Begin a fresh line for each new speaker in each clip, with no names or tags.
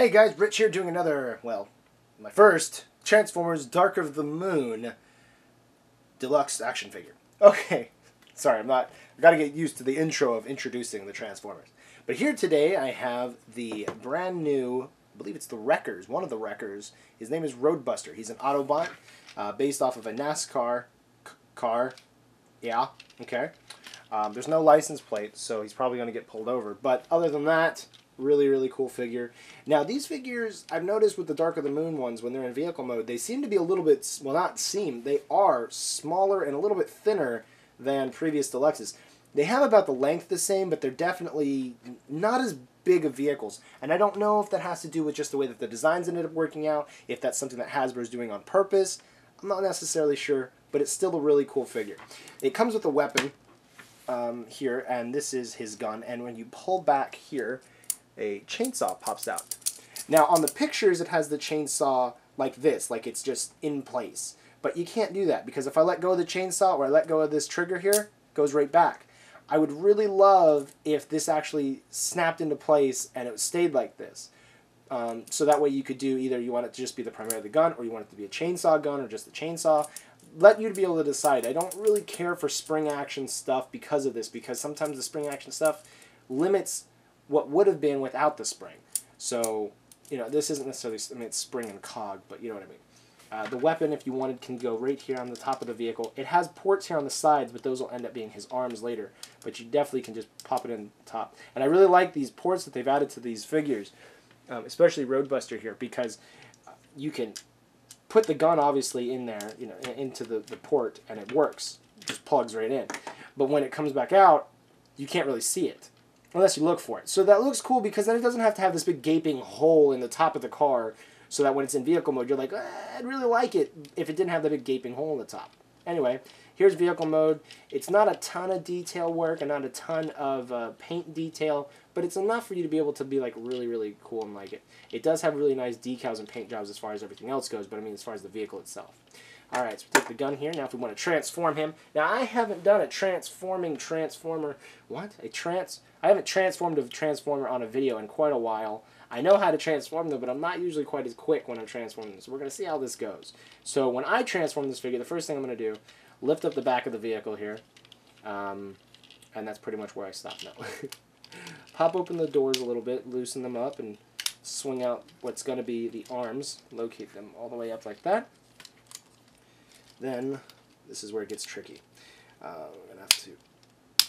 Hey guys, Rich here doing another, well, my first Transformers Dark of the Moon deluxe action figure. Okay, sorry, I gotta get used to the intro of introducing the Transformers. But here today I have the brand new, I believe it's the Wreckers, one of the Wreckers. His name is Roadbuster. He's an Autobot based off of a NASCAR car. Yeah, okay. There's no license plate, so he's probably going to get pulled over. But other than that, really, really cool figure. Now, these figures, I've noticed with the Dark of the Moon ones, when they're in vehicle mode, they seem to be a little bit, well, not seem, they are smaller and a little bit thinner than previous deluxes. They have about the length the same, but they're definitely not as big of vehicles. And I don't know if that has to do with just the way that the designs ended up working out, if that's something that Hasbro's doing on purpose. I'm not necessarily sure, but it's still a really cool figure. It comes with a weapon here, and this is his gun. And when you pull back here, a chainsaw pops out. Now, on the pictures, it has the chainsaw like this, like it's just in place. But you can't do that, because if I let go of the chainsaw or I let go of this trigger here, it goes right back. I would really love if this actually snapped into place and it stayed like this. So that way you could do either you want it to just be the primary of the gun, or you want it to be a chainsaw gun or just a chainsaw. Let you to be able to decide. I don't really care for spring action stuff because of this, because sometimes the spring action stuff limits what would have been without the spring. So, you know, this isn't necessarily, I mean, it's spring and cog, but you know what I mean. The weapon, if you wanted, can go right here on the top of the vehicle. It has ports here on the sides, but those will end up being his arms later. But you definitely can just pop it in the top. And I really like these ports that they've added to these figures, especially Roadbuster here, because you can put the gun obviously in there, you know, into the port, and it works. It just plugs right in. But when it comes back out, you can't really see it unless you look for it. So that looks cool, because then it doesn't have to have this big gaping hole in the top of the car, so that when it's in vehicle mode, you're like, I'd really like it if it didn't have the big gaping hole in the top. Anyway, here's vehicle mode. It's not a ton of detail work and not a ton of paint detail, but it's enough for you to be able to be like really, really cool and like it. It does have really nice decals and paint jobs as far as everything else goes, but I mean as far as the vehicle itself. Alright, so we take the gun here. Now if we want to transform him. Now I haven't done a transforming Transformer. What? I haven't transformed a Transformer on a video in quite a while. I know how to transform them, but I'm not usually quite as quick when I'm transforming them. So we're going to see how this goes. So when I transform this figure, the first thing I'm going to do, lift up the back of the vehicle here. And that's pretty much where I stop now. Pop open the doors a little bit, loosen them up, and swing out what's going to be the arms. Locate them all the way up like that. Then, this is where it gets tricky. We're going to have to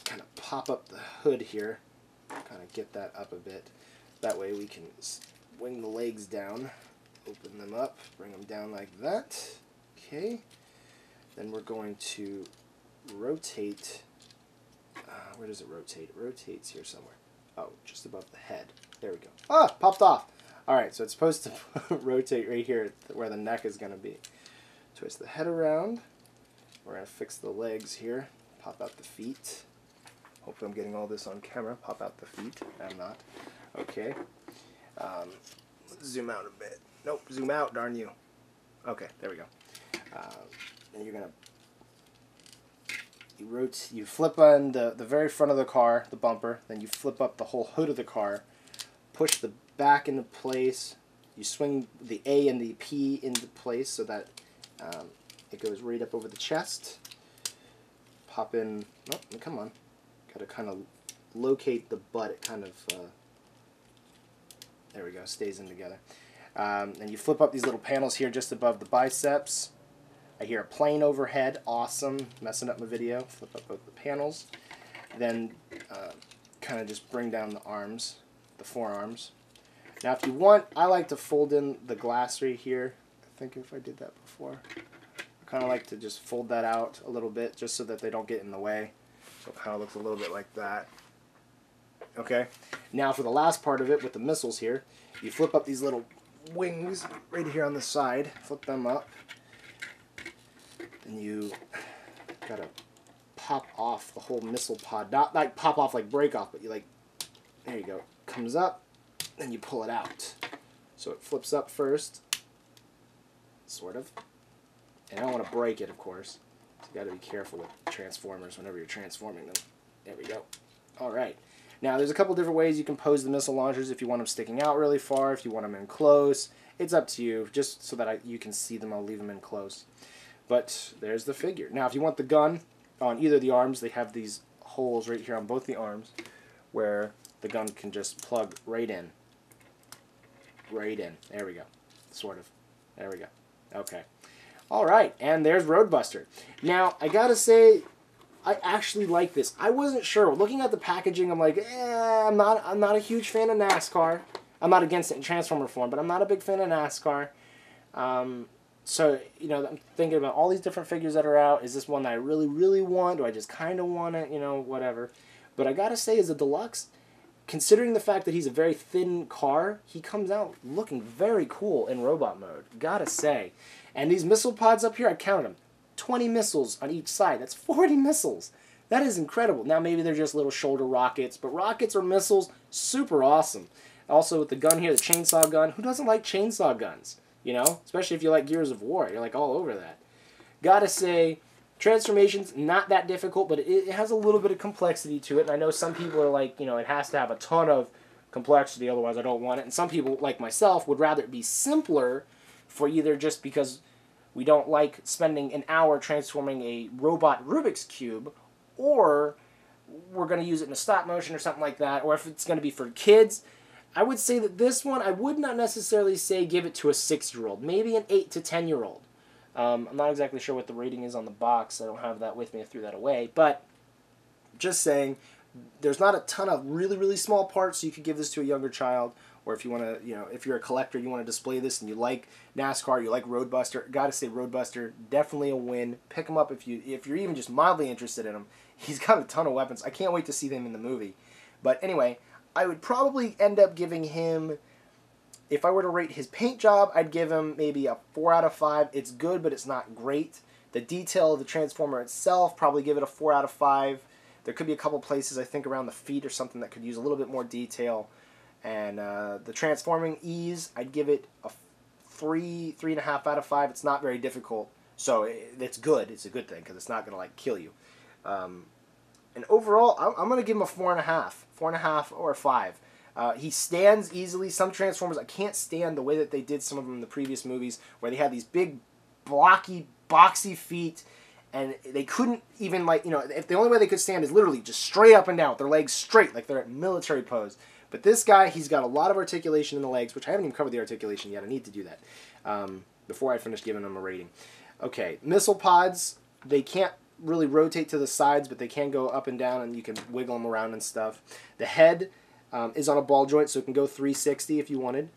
kind of pop up the hood here. Kind of get that up a bit. That way we can swing the legs down, open them up, bring them down like that. Okay. Then we're going to rotate. Where does it rotate? It rotates here somewhere. Oh, just above the head. There we go. Ah, popped off. Alright, so it's supposed to rotate right here where the neck is going to be. Twist the head around. We're going to fix the legs here. Pop out the feet. Hopefully I'm getting all this on camera. Pop out the feet. I'm not. Okay. Let's zoom out a bit. Nope, zoom out, darn you. Okay, there we go. And you're going to you flip on the very front of the car, the bumper, then you flip up the whole hood of the car, push the back into place, you swing the A and the P into place so that it goes right up over the chest. Pop in, oh, come on, got to kind of locate the butt, it kind of, there we go, stays in together. And you flip up these little panels here just above the biceps. I hear a plane overhead, awesome, messing up my video. Flip up both the panels. Then kind of just bring down the arms, the forearms. Now if you want, I like to fold in the glass right here. I think if I did that before. I kind of like to just fold that out a little bit just so that they don't get in the way. So it kind of looks a little bit like that. Okay, now for the last part of it with the missiles here, you flip up these little wings right here on the side, flip them up. Then you gotta pop off the whole missile pod. Not like pop off like break off, but you like, there you go. Comes up, then you pull it out. So it flips up first, sort of. And I don't want to break it, of course. So you gotta be careful with Transformers whenever you're transforming them. There we go. Alright. Now, there's a couple different ways you can pose the missile launchers if you want them sticking out really far, if you want them in close. It's up to you, just so that you can see them. I'll leave them in close. But there's the figure. Now, if you want the gun on either of the arms, they have these holes right here on both the arms where the gun can just plug right in. Right in. There we go. Sort of. There we go. Okay. All right, and there's Roadbuster. Now, I gotta say, I actually like this. I wasn't sure. Looking at the packaging, I'm like, I'm not a huge fan of NASCAR. I'm not against it in Transformer form, but I'm not a big fan of NASCAR. So, you know, I'm thinking about all these different figures that are out. Is this one that I really, really want? Do I just kind of want it? You know, whatever. But I gotta say, as a deluxe, considering the fact that he's a very thin car, he comes out looking very cool in robot mode. Gotta say. And these missile pods up here, I counted them. 20 missiles on each side. That's 40 missiles. That is incredible. Now, maybe they're just little shoulder rockets, but rockets or missiles, super awesome. Also, with the gun here, the chainsaw gun. Who doesn't like chainsaw guns? You know? Especially if you like Gears of War. You're like all over that. Gotta say, transformation's not that difficult, but it has a little bit of complexity to it. And I know some people are like, you know, it has to have a ton of complexity, otherwise I don't want it. And some people, like myself, would rather it be simpler, for either just because we don't like spending an hour transforming a robot Rubik's Cube, or we're going to use it in a stop motion or something like that, or if it's going to be for kids. I would say that this one, I would not necessarily say give it to a 6-year-old, maybe an 8 to 10-year-old. I'm not exactly sure what the rating is on the box. I don't have that with me. I threw that away. But just saying, there's not a ton of really, really small parts, so you could give this to a younger child. Or if you want to, you know, if you're a collector, you want to display this and you like NASCAR, you like Roadbuster, gotta say Roadbuster, definitely a win. Pick him up if you're even just mildly interested in him. He's got a ton of weapons. I can't wait to see them in the movie. But anyway, I would probably end up giving him, if I were to rate his paint job, I'd give him maybe a 4 out of 5. It's good, but it's not great. The detail of the Transformer itself, probably give it a 4 out of 5. There could be a couple places, I think, around the feet or something that could use a little bit more detail. And the transforming ease, I'd give it a 3.5 out of 5. It's not very difficult, so it's good. It's a good thing because it's not going to like kill you. And overall, I'm going to give him a 4.5, 4.5 or a 5. He stands easily. Some Transformers, I can't stand the way that they did some of them in the previous movies, where they had these big, blocky, boxy feet, and they couldn't even, like, you know, if the only way they could stand is literally just straight up and down with their legs straight, like they're at military pose. But this guy, he's got a lot of articulation in the legs, which I haven't even covered the articulation yet. I need to do that before I finish giving him a rating. Okay, missile pods, they can't really rotate to the sides, but they can go up and down, and you can wiggle them around and stuff. The head is on a ball joint, so it can go 360 if you wanted.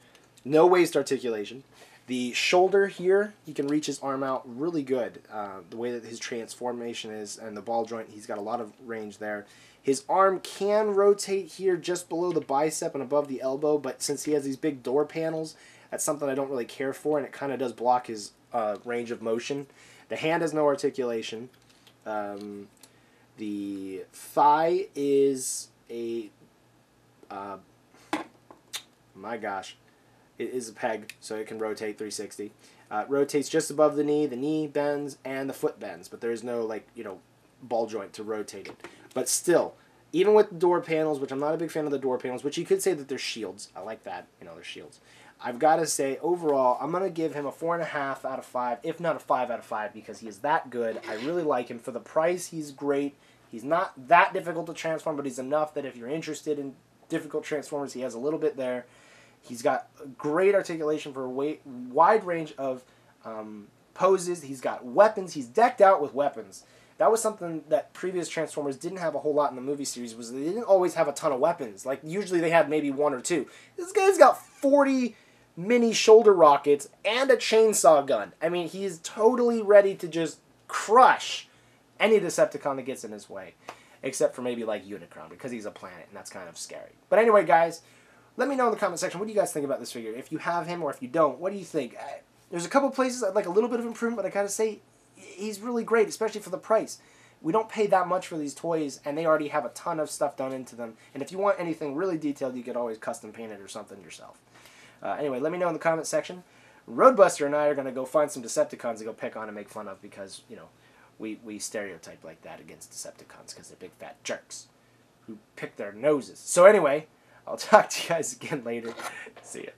No waist articulation. The shoulder here, he can reach his arm out really good. The way that his transformation is, and the ball joint, he's got a lot of range there. His arm can rotate here just below the bicep and above the elbow, but since he has these big door panels, that's something I don't really care for, and it kind of does block his range of motion. The hand has no articulation. The thigh is a... my gosh. It is a peg, so it can rotate 360. It rotates just above the knee bends, and the foot bends, but there's no, like, you know, ball joint to rotate it. But still, even with the door panels, which I'm not a big fan of the door panels, which you could say that they're shields. I like that, you know, they're shields. I've got to say, overall, I'm going to give him a 4.5 out of 5, if not a 5 out of 5, because he is that good. I really like him. For the price, he's great. He's not that difficult to transform, but he's enough that if you're interested in difficult Transformers, he has a little bit there. He's got great articulation for a wide range of poses. He's got weapons. He's decked out with weapons. That was something that previous Transformers didn't have a whole lot in the movie series, was they didn't always have a ton of weapons. Like, usually they had maybe 1 or 2. This guy's got 40 mini shoulder rockets and a chainsaw gun. I mean, he's totally ready to just crush any Decepticon that gets in his way. Except for maybe, like, Unicron, because he's a planet, and that's kind of scary. But anyway, guys, let me know in the comment section, what do you guys think about this figure? If you have him or if you don't, what do you think? There's a couple places I'd like a little bit of improvement, but I gotta say, he's really great, especially for the price. We don't pay that much for these toys, and they already have a ton of stuff done into them. And if you want anything really detailed, you could always custom paint it or something yourself. Anyway, let me know in the comment section. Roadbuster and I are going to go find some Decepticons to go pick on and make fun of because, you know, we stereotype like that against Decepticons because they're big fat jerks. who pick their noses. So anyway, I'll talk to you guys again later. See ya.